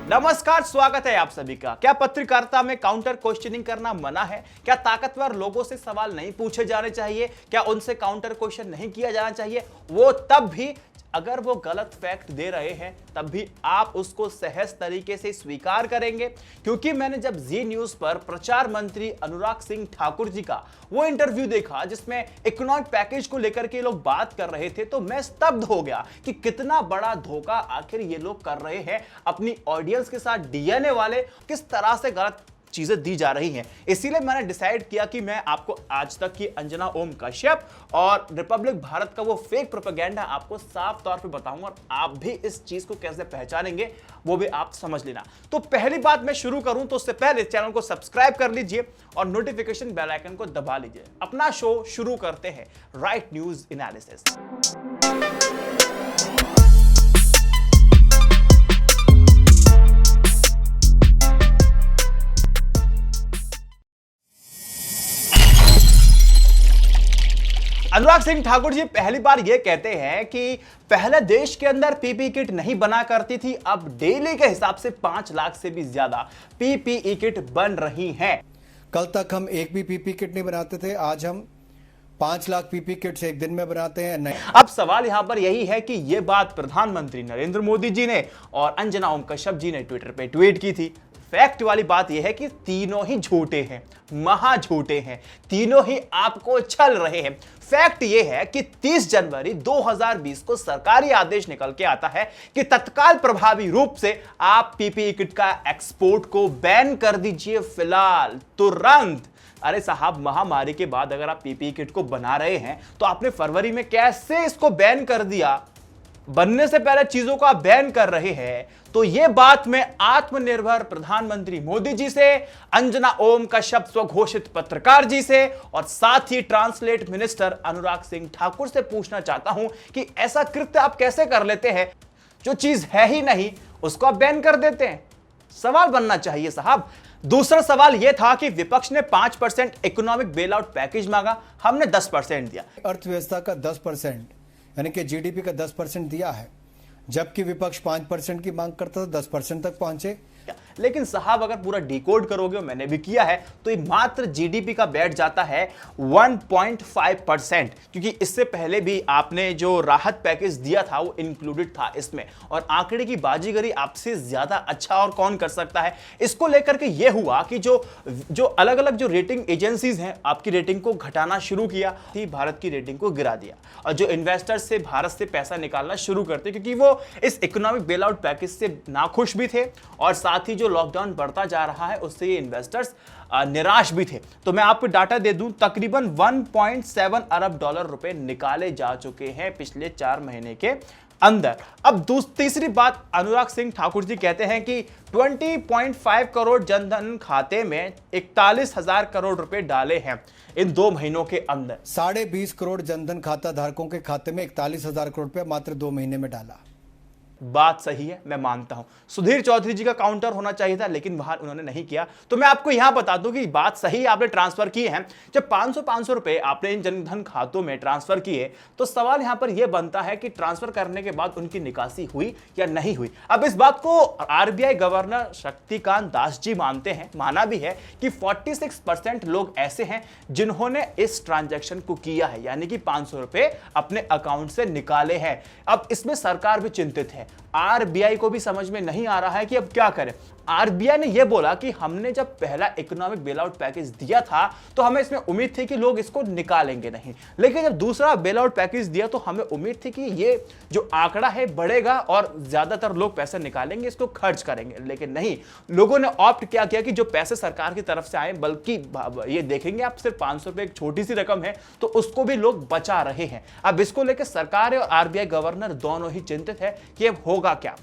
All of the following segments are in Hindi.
नमस्कार, स्वागत है आप सभी का। क्या पत्रकारिता में काउंटर क्वेश्चनिंग करना मना है? क्या ताकतवर लोगों से सवाल नहीं पूछे जाने चाहिए? क्या उनसे काउंटर क्वेश्चन नहीं किया जाना चाहिए? वो तब भी अगर वो गलत फैक्ट दे रहे हैं, तब भी आप उसको सहज तरीके से स्वीकार करेंगे। क्योंकि मैंने जब जी न्यूज पर प्रचार मंत्री अनुराग सिंह ठाकुर जी का वो इंटरव्यू देखा जिसमें इकोनॉमिक पैकेज को लेकर के लोग बात कर रहे थे, तो मैं स्तब्ध हो गया कि कितना बड़ा धोखा आखिर ये लोग कर रहे हैं अपनी ऑडियंस के साथ। डीएनए वाले किस तरह से गलत चीजें दी जा रही हैं। इसीलिए मैंने डिसाइड किया कि मैं आपको आज तक की अंजना ओम कश्यप और रिपब्लिक भारत का वो फेक प्रोपेगेंडा आपको साफ तौर पे बताऊंगा और आप भी इस चीज को कैसे पहचानेंगे वो भी आप समझ लेना। तो पहली बात मैं शुरू करूं तो उससे पहले चैनल को सब्सक्राइब कर लीजिए और नोटिफिकेशन बेल आइकन को दबा लीजिए। अपना शो शुरू करते हैं, right news analysis. Anurag Singh Thakur ji पहली बार यह कहते हैं कि पहले देश के अंदर पीपीई किट नहीं बना करती थी, अब डेली के हिसाब से 5 लाख से भी ज्यादा पीपीई किट बन रही हैं। कल तक हम एक भी पीपीई किट नहीं बनाते थे, आज हम 5 लाख पीपीई किट्स एक दिन में बनाते हैं। नहीं, अब सवाल यहां पर यही है कि यह बात प्रधानमंत्री नरेंद्र मोदी जी ने और अंजना ओम कश्यप जी ने ट्विटर पे ट्वीट की थी। फैक्ट वाली बात यह है कि तीनों ही झूठे हैं, महा झूठे हैं, तीनों ही आपको छल रहे हैं। फैक्ट यह है कि 30 जनवरी 2020 को सरकारी आदेश निकल के आता है कि तत्काल प्रभावी रूप से आप पीपीई किट का एक्सपोर्ट को बैन कर दीजिए, फिलहाल तुरंत। अरे साहब, महामारी के बाद अगर आप पीपीई किट को बना रहे हैं तो आपने फरवरी में कैसे इसको बैन कर दिया? बनने से पहले चीजों को आप बैन कर रहे हैं। तो यह बात मैं आत्मनिर्भर प्रधानमंत्री मोदी जी से, अंजना ओम कश्यप स्वघोषित पत्रकार जी से और साथ ही ट्रांसलेट मिनिस्टर अनुराग सिंह ठाकुर से पूछना चाहता हूं कि ऐसा कृत्य आप कैसे कर लेते हैं? जो चीज है ही नहीं उसको आप बैन कर देते हैं। सवाल बनना चाहिए साहब। दूसरा सवाल यह था कि विपक्ष ने 5% इकोनॉमिक बेल आउट पैकेज मांगा, हमने 10% दिया। अर्थव्यवस्था का 10% यानी कि जीडीपी का 10% दिया है, जबकि विपक्ष 5% की मांग करता था, 10% तक पहुंचे। लेकिन साहब अगर पूरा डिकोड करोगे, मैंने भी किया है, तो ये मात्र जीडीपी का बैठ जाता है 1.5%, क्योंकि इससे पहले भी आपने जो राहत पैकेज दिया था वो इंक्लूडेड था इसमें। और आंकड़े की बाजीगरी आपसे ज्यादा अच्छा और कौन कर सकता है? इसको लेकर के ये हुआ कि जो अलग अलग जो रेटिंग एजेंसीज हैं आपकी रेटिंग को घटाना शुरू किया थी, भारत की रेटिंग को गिरा दिया। और जो इन्वेस्टर्स से भारत से पैसा निकालना शुरू करते, क्योंकि वो इस इकोनॉमिक बेल आउट पैकेज से नाखुश भी थे और साथ ही जो लॉकडाउन बढ़ता जा रहा है उससे ये इन्वेस्टर्स निराश भी थे। तो मैं आपको डाटा दे दूं, तकरीबन 1.7 अरब डॉलर रुपए निकाले जा चुके हैं पिछले 4 महीने के अंदर। अब तीसरी बात, अनुराग सिंह ठाकुर जी कहते हैं कि 20.5 करोड़ जनधन खाते में 41,000 करोड़ रुपए डाले हैं इन 2 महीनों के अंदर। 20.5 करोड़ जनधन खाता धारकों के खाते में 41,000 करोड़ रुपया मात्र 2 महीने में डाला। बात सही है, मैं मानता हूं सुधीर चौधरी जी का काउंटर होना चाहिए था, लेकिन वहां उन्होंने नहीं किया। तो मैं आपको यहां बता दूं कि बात सही है, आपने ट्रांसफर किए हैं। जब 500 रुपए आपने इन जनधन खातों में ट्रांसफर किए तो सवाल यहां पर यह बनता है कि ट्रांसफर करने के बाद उनकी निकासी हुई या नहीं हुई। अब इस बात को आरबीआई गवर्नर शक्तिकांत दास जी मानते हैं, माना भी है कि 46% लोग ऐसे हैं जिन्होंने इस ट्रांजैक्शन को किया है, यानी कि 500 रुपए अपने अकाउंट से निकाले हैं। अब इसमें सरकार भी चिंतित है, आरबीआई को भी समझ में नहीं आ रहा है कि अब क्या करें। आरबीआई ने यह बोला कि हमने जब पहला इकोनॉमिक बेल आउट पैकेज दिया था तो हमें इसमें उम्मीद थी कि लोग इसको निकालेंगे नहीं, लेकिन जब दूसरा बेल आउट पैकेज दिया तो हमें उम्मीद थी कि ये जो आंकड़ा है बढ़ेगा और ज्यादातर लोग पैसे निकालेंगे, इसको खर्च करेंगे। लेकिन नहीं, लोगों ने ऑप्ट क्या किया कि जो पैसे सरकार की तरफ से आए, बल्कि ये देखेंगे आप सिर्फ 500 रुपए एक छोटी सी रकम है तो उसको भी लोग बचा रहे हैं। अब इसको लेकर सरकार और आरबीआई गवर्नर दोनों ही चिंतित है कि अब होगा क्या।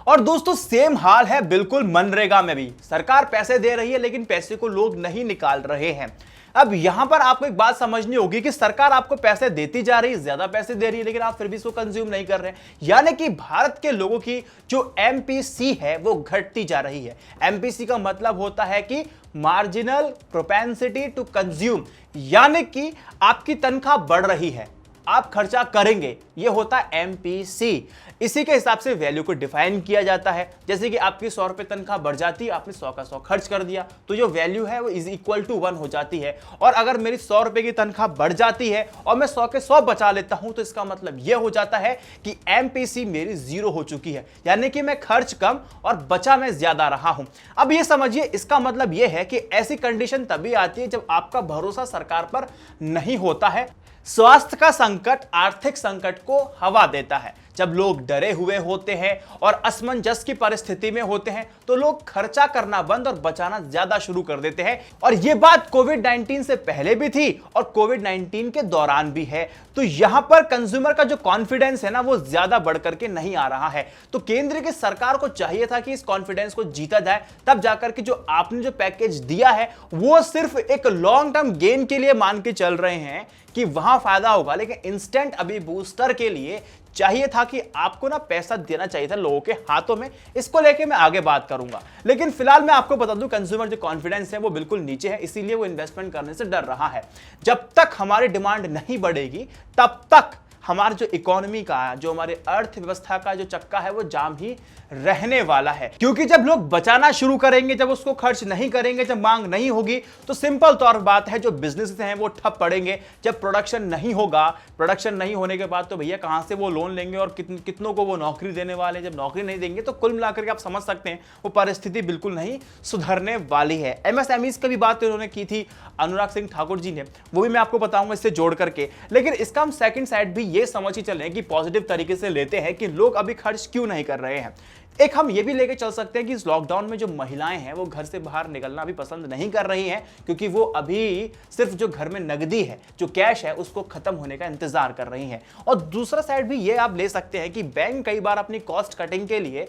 और दोस्तों सेम हाल है बिल्कुल मनरेगा में भी। सरकार पैसे दे रही है लेकिन पैसे को लोग नहीं निकाल रहे हैं। अब यहां पर आपको एक बात समझनी होगी कि सरकार आपको पैसे देती जा रही है, ज्यादा पैसे दे रही है, लेकिन आप फिर भी इसको कंज्यूम नहीं कर रहे हैं। यानी कि भारत के लोगों की जो एमपीसी है वो घटती जा रही है। एमपीसी का मतलब होता है कि मार्जिनल प्रोपेंसिटी टू कंज्यूम, यानी कि आपकी तनख्वाह बढ़ रही है, आप खर्चा करेंगे, ये होता है एमपीसी। इसी के हिसाब से वैल्यू को डिफाइन किया जाता है। जैसे कि आपकी 100 रुपए तनख्वाह बढ़ जाती है, आपने 100 का 100 खर्च कर दिया, तो जो वैल्यू है वो इज इक्वल टू 1 हो जाती है। और अगर मेरी 100 रुपए की तनख्वाह बढ़ जाती है और मैं 100 के 100 बचा लेता हूं, तो इसका मतलब यह हो जाता है कि एमपीसी मेरी 0 हो चुकी है, यानी कि मैं खर्च कम और बचा मैं ज्यादा रहा हूं। अब ये समझिए, इसका मतलब यह है कि ऐसी कंडीशन तभी आती है जब आपका भरोसा सरकार पर नहीं होता है। स्वास्थ्य का संकट आर्थिक संकट को हवा देता है। जब लोग डरे हुए होते हैं और असमंजस की परिस्थिति में होते हैं, तो लोग खर्चा करना बंद और बचाना ज्यादा शुरू कर देते हैं। और यह बात कोविड-19 से पहले भी थी और कोविड-19 के दौरान भी है। तो यहां पर कंज्यूमर का जो कॉन्फिडेंस है ना, वो ज्यादा बढ़ करके नहीं आ रहा है। तो केंद्र की सरकार को चाहिए था कि इस कॉन्फिडेंस को जीता जाए, तब जाकर के जो आपने जो पैकेज दिया है वो सिर्फ एक लॉन्ग टर्म गेन के लिए मान के चल रहे हैं कि वहां फायदा होगा, लेकिन इंस्टेंट अभी बूस्टर के लिए चाहिए था कि आपको ना पैसा देना चाहिए था लोगों के हाथों में। इसको लेके मैं आगे बात करूंगा, लेकिन फिलहाल मैं आपको बता दूं, कंज्यूमर जो कॉन्फिडेंस है वो बिल्कुल नीचे है, इसीलिए वो इन्वेस्टमेंट करने से डर रहा है। जब तक हमारी डिमांड नहीं बढ़ेगी, तब तक हमारे जो इकोनॉमी का, जो हमारे अर्थव्यवस्था का जो चक्का है वो जाम ही रहने वाला है। क्योंकि जब लोग बचाना शुरू करेंगे, जब उसको खर्च नहीं करेंगे, जब मांग नहीं होगी, तो सिंपल तौर बात है जो बिजनेस हैं वो ठप पड़ेंगे। जब प्रोडक्शन नहीं होगा, प्रोडक्शन नहीं होने के बाद तो भैया कहां से वो लोन लेंगे और कितनों को वो नौकरी देने वाले। जब नौकरी नहीं देंगे तो कुल मिलाकर के आप समझ सकते हैं वो परिस्थिति बिल्कुल नहीं सुधरने वाली है। एमएसएमईज की भी बात उन्होंने की थी अनुराग सिंह ठाकुर जी ने, वो भी मैं आपको बताऊंगा इससे जोड़ करके। लेकिन इसका हम सेकंड साइड भी ये समझ ही चले कि पॉजिटिव तरीके से लेते हैं कि लोग अभी खर्च क्यों नहीं कर रहे हैं। एक हम ये भी लेके चल सकते हैं कि इस लॉकडाउन में जो महिलाएं हैं वो घर से बाहर निकलना भी पसंद नहीं कर रही हैं, क्योंकि वो अभी सिर्फ जो घर में नकदी है, जो कैश है, उसको खत्म होने का इंतजार कर रही हैं। और दूसरा साइड भी ये आप ले सकते हैं कि बैंक कई बार अपनी कॉस्ट कटिंग के लिए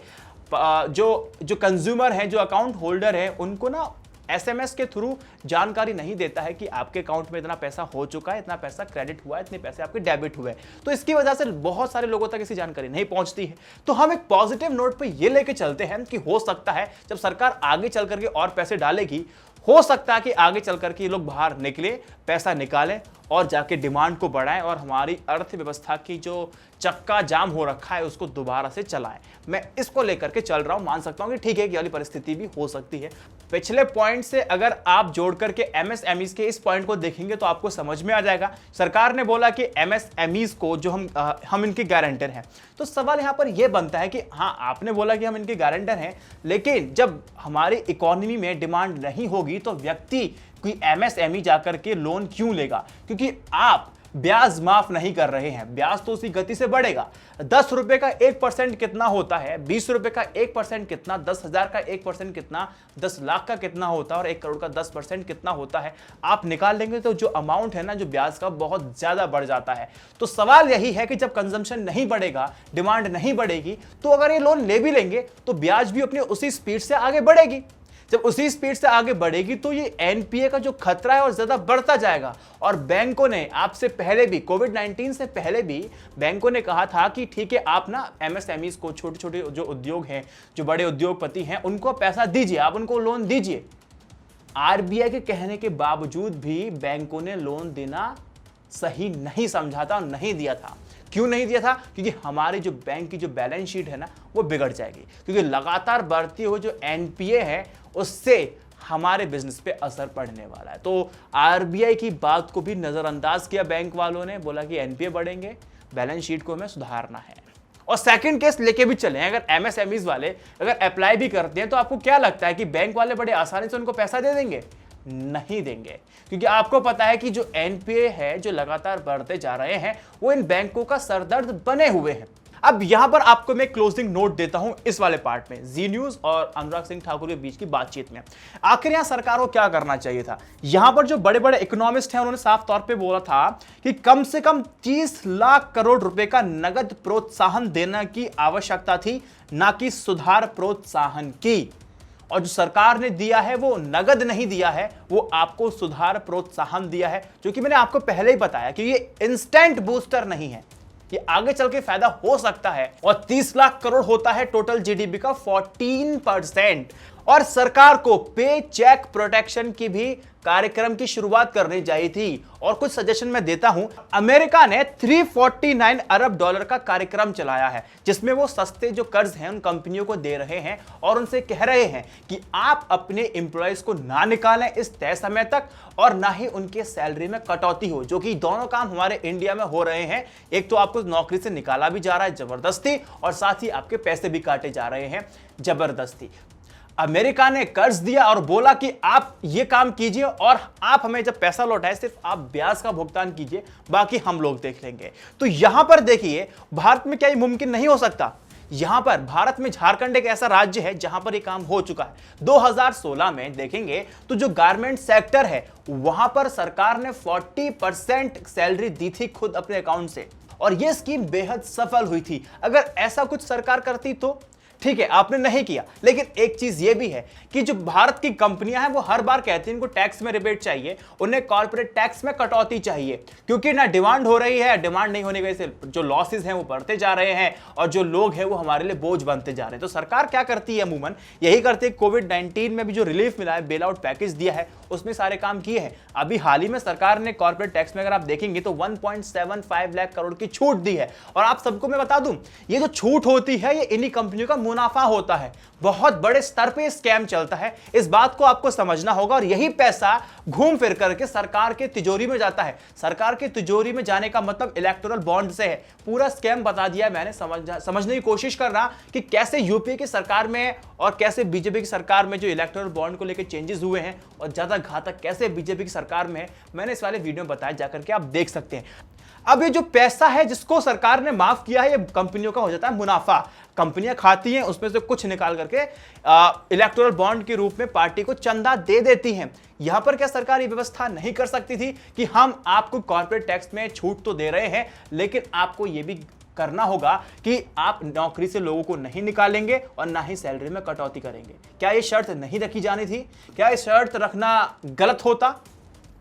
जो कंज्यूमर हैं, जो अकाउंट होल्डर हैं, उनको ना एसएमएस के थ्रू जानकारी नहीं देता है कि आपके अकाउंट में इतना पैसा हो चुका है, इतना पैसा क्रेडिट हुआ है, इतने पैसे आपके डेबिट हुए। तो इसकी वजह से बहुत सारे लोगों तक ऐसी जानकारी नहीं पहुंचती है। तो हम एक पॉजिटिव नोट पे ये लेके चलते हैं कि हो सकता है जब सरकार आगे चल करके और पैसे डालेगी, हो सकता है कि आगे चल करके ये लोग बाहर निकले, पैसा निकालें और जाके डिमांड को बढ़ाएं और हमारी अर्थव्यवस्था की जो चक्का जाम हो रखा है उसको दोबारा से चलाएं। मैं इसको लेकर के चल रहा हूं, मान सकता हूं कि ठीक है कि वाली परिस्थिति भी हो सकती है। पिछले पॉइंट से अगर आप जोड़ करके एमएसएमईज के इस पॉइंट को देखेंगे तो आपको समझ में आ जाएगा। सरकार ने बोला कि एमएसएमईज को जो हम इनके गारंटर हैं, तो सवाल यहां पर यह बनता है कि हाँ, आपने बोला कि हम इनके गारंटर हैं, लेकिन जब हमारी इकोनॉमी में डिमांड नहीं होगी तो व्यक्ति कोई एमएसएमई जाकर के लोन क्यों लेगा? क्योंकि आप ब्याज माफ नहीं कर रहे हैं, ब्याज तो उसी गति से बढ़ेगा। 10 रुपए का 1% कितना होता है, 20 रुपए का 1% कितना, 10,000 का 1% कितना, 10 लाख का कितना होता है और 1 करोड़ का 10% कितना होता है। आप निकाल लेंगे तो जो अमाउंट है ना, जो ब्याज का, बहुत ज्यादा बढ़ जाता है। तो सवाल यही है कि जब कंजम्पशन नहीं बढ़ेगा, डिमांड नहीं बढ़ेगी, तो अगर ये लोन ले भी लेंगे तो ब्याज भी अपनी उसी स्पीड से आगे बढ़ेगी। जब उसी स्पीड से आगे बढ़ेगी तो ये एनपीए का जो खतरा है और ज्यादा बढ़ता जाएगा। और बैंकों ने आपसे पहले भी, कोविड-19 से पहले भी बैंकों ने कहा था कि ठीक है, आप ना एमएसएमईज को, छोटे छोटे जो उद्योग हैं, जो बड़े उद्योगपति हैं, उनको पैसा दीजिए, आप उनको लोन दीजिए। आरबीआई के कहने के बावजूद भी बैंकों ने लोन देना सही नहीं समझा था और नहीं दिया था। क्यों नहीं दिया था? क्योंकि हमारी जो बैंक की जो बैलेंस शीट है ना, वो बिगड़ जाएगी। क्योंकि लगातार बढ़ती हुई जो एनपीए है, उससे हमारे बिजनेस पे असर पड़ने वाला है। तो आरबीआई की बात को भी नजरअंदाज किया बैंक वालों ने, बोला कि एनपीए बढ़ेंगे, बैलेंस शीट को हमें सुधारना है। और सेकंड केस लेके भी चले, अगर एमएसएमईज वाले अगर अप्लाई भी करते हैं, तो आपको क्या लगता है कि बैंक वाले बड़े आसानी से उनको पैसा दे देंगे? नहीं देंगे, क्योंकि आपको पता है कि जो एनपीए है, जो लगातार बढ़ते जा रहे हैं, वो इन बैंकों का सरदर्द बने हुए हैं। अब यहां पर आपको मैं क्लोजिंग नोट देता हूं इस वाले पार्ट में, जी न्यूज और अनुराग सिंह ठाकुर के बीच की बातचीत में। आखिर यहां सरकार को क्या करना चाहिए था? यहां पर जो बड़े बड़े इकोनॉमिस्ट हैं, उन्होंने साफ तौर पे बोला था कि कम से कम 30 लाख करोड़ रुपए का नगद प्रोत्साहन देने की आवश्यकता थी, ना कि सुधार प्रोत्साहन की। और जो सरकार ने दिया है वो नगद नहीं दिया है, वो आपको सुधार प्रोत्साहन दिया है, जो कि मैंने आपको पहले ही बताया कि ये इंस्टेंट बूस्टर नहीं है, ये आगे चल के फायदा हो सकता है। और 30 लाख करोड़ होता है टोटल जीडीपी का 14%। और सरकार को पे चेक प्रोटेक्शन की भी कार्यक्रम की शुरुआत करनी चाहिए थी। और कुछ सजेशन मैं देता हूं। अमेरिका ने 349 अरब डॉलर का कार्यक्रम चलाया है, जिसमें वो सस्ते जो कर्ज हैं उन कंपनियों को दे रहे हैं और उनसे कह रहे हैं कि आप अपने एम्प्लॉयज को ना निकालें इस तय समय तक, और ना ही उनके सैलरी में कटौती हो, जो कि दोनों काम हमारे इंडिया में हो रहे हैं। एक तो आपको नौकरी से निकाला भी जा रहा है जबरदस्ती, और साथ ही आपके पैसे भी काटे जा रहे हैं जबरदस्ती। अमेरिका ने कर्ज दिया और बोला कि आप ये काम कीजिए और आप हमें जब पैसा लौटाए सिर्फ आप ब्याज का भुगतान कीजिए, बाकी हम लोग देख लेंगे। तो यहां पर देखिए भारत में क्या ये मुमकिन नहीं हो सकता? यहां पर भारत में झारखंड एक ऐसा राज्य है जहां पर ये काम हो चुका है। 2016 में देखेंगे तो जो गारमेंट सेक्टर है वहां पर सरकार ने 40% सैलरी दी थी खुद अपने अकाउंट से, और यह स्कीम बेहद सफल हुई थी। अगर ऐसा कुछ सरकार करती तो ठीक है, आपने नहीं किया। लेकिन एक चीज ये भी है कि जो भारत की कंपनियां हैं वो हर बार कहती हैं इनको टैक्स में रिबेट चाहिए, उन्हें कॉर्पोरेट टैक्स में कटौती चाहिए, क्योंकि ना डिमांड हो रही है, डिमांड नहीं होने की वजह से जो लॉसेस हैं वो बढ़ते जा रहे हैं और जो लोग हैं वो हमारे लिए बोझ बनते जा रहे हैं। तो सरकार क्या करती है? अमूमन यही करती है। कोविड-19 में भी जो रिलीफ मिला है, बेल आउट पैकेज दिया है, उसमें सारे काम किए हैं। अभी हाल ही में सरकार ने कॉर्पोरेट टैक्स में अगर आप देखेंगे तो 1.75 लाख करोड़ की छूट दी है। और आप सबको मैं बता दूं, ये जो छूट होती है ये इन्हीं कंपनियों का मुनाफा होता है। बहुत बड़े स्तर पे स्कैम चलता है, इस बात को आपको समझना होगा। और यही पैसा घूम फिर करके सरकार के तिजोरी में जाता है। सरकार के तिजोरी में जाने का मतलब इलेक्टोरल बॉन्ड से है। पूरा स्कैम बता दिया मैंने। समझने की कोशिश कर रहा कि कैसे यूपी की सरकार में और कैसे बीजेपी की सरकार में जो इलेक्टोरल बॉन्ड को लेकर चेंजेस हुए हैं और ज्यादा घातक कैसे बीजेपी की सरकार में है, मैंने इस वाले वीडियो में बताया, जाकर के आप देख सकते हैं। अब ये जो पैसा है जिसको सरकार ने माफ किया है, ये कंपनियों का हो जाता है मुनाफा। कंपनियां खाती हैं, उसमें से कुछ निकाल करके इलेक्टोरल बॉन्ड के रूप में पार्टी को चंदा दे देती हैं। यहां पर क्या सरकार ये व्यवस्था नहीं कर सकती थी कि हम आपको कॉर्पोरेट टैक्स में छूट तो दे रहे हैं, लेकिन आपको ये भी करना होगा कि आप नौकरी से लोगों को नहीं निकालेंगे और ना ही सैलरी में कटौती करेंगे? क्या ये शर्त नहीं रखी जानी थी? क्या ये शर्त रखना गलत होता?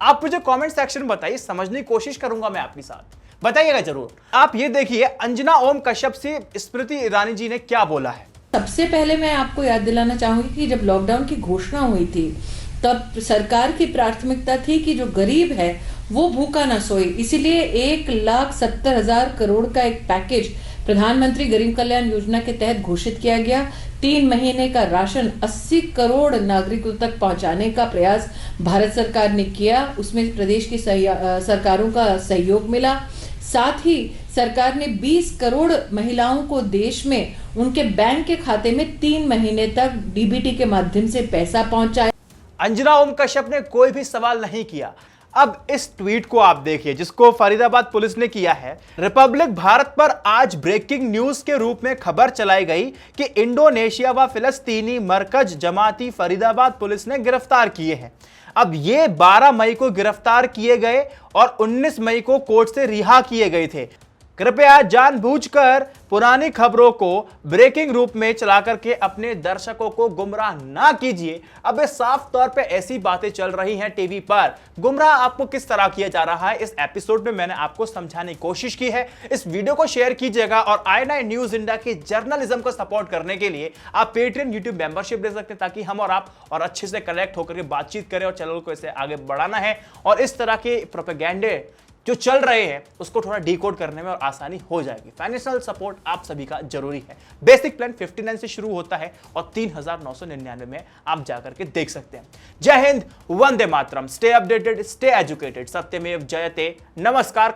आप मुझे कमेंट सेक्शन में बताइए, समझने की कोशिश करूंगा मैं आपके साथ, बताइएगा जरूर। आप ये देखिए अंजना ओम कश्यप से स्मृति ईरानी जी ने क्या बोला है। सबसे पहले मैं आपको याद दिलाना चाहूंगी कि जब लॉकडाउन की घोषणा हुई थी तब सरकार की प्राथमिकता थी कि जो गरीब है वो भूखा ना सोए, इसीलिए 1,70,000 करोड़ का एक पैकेज प्रधानमंत्री गरीब कल्याण योजना के तहत घोषित किया गया। 3 महीने का राशन 80 करोड़ नागरिकों तक पहुंचाने का प्रयास भारत सरकार ने किया। उसमें प्रदेश की सरकारों का सहयोग मिला। साथ ही सरकार ने 20 करोड़ महिलाओं को देश में उनके बैंक के खाते में 3 महीने तक डीबीटी के माध्यम से पैसा पहुंचाया। अंजना ओम कश्यप ने कोई भी सवाल नहीं किया। अब इस ट्वीट को आप देखिए जिसको फरीदाबाद पुलिस ने किया है। रिपब्लिक भारत पर आज ब्रेकिंग न्यूज के रूप में खबर चलाई गई कि इंडोनेशिया व फिलिस्तीनी मरकज जमाती फरीदाबाद पुलिस ने गिरफ्तार किए हैं। अब ये 12 मई को गिरफ्तार किए गए और 19 मई को कोर्ट से रिहा किए गए थे। कृपया जानबूझकर पुरानी खबरों को ब्रेकिंग रूप में चला करके अपने दर्शकों को गुमराह ना कीजिए। अब ये साफ तौर पे ऐसी बातें चल रही हैं टीवी पर। गुमराह आपको किस तरह किया जा रहा है, इस एपिसोड में मैंने आपको समझाने की कोशिश की है। इस वीडियो को शेयर कीजिएगा और i9 न्यूज इंडिया की जर्नलिज्म को सपोर्ट करने के लिए आप पेट्रियन यूट्यूब मेंबरशिप ले सकते हैं, ताकि हम और आप और अच्छे से कनेक्ट होकर के बातचीत करें और चैनल को इसे आगे बढ़ाना है और इस तरह के प्रोपेगेंडे जो चल रहे हैं उसको थोड़ा डिकोड करने में और आसानी हो जाएगी। फाइनेंशियल सपोर्ट आप सभी का जरूरी है। बेसिक प्लान 59 से शुरू होता है और 3,999 में आप जाकर के देख सकते हैं। जय Hind, Vande Mataram, stay updated, stay educated, सत्यमेव जयते, नमस्कार।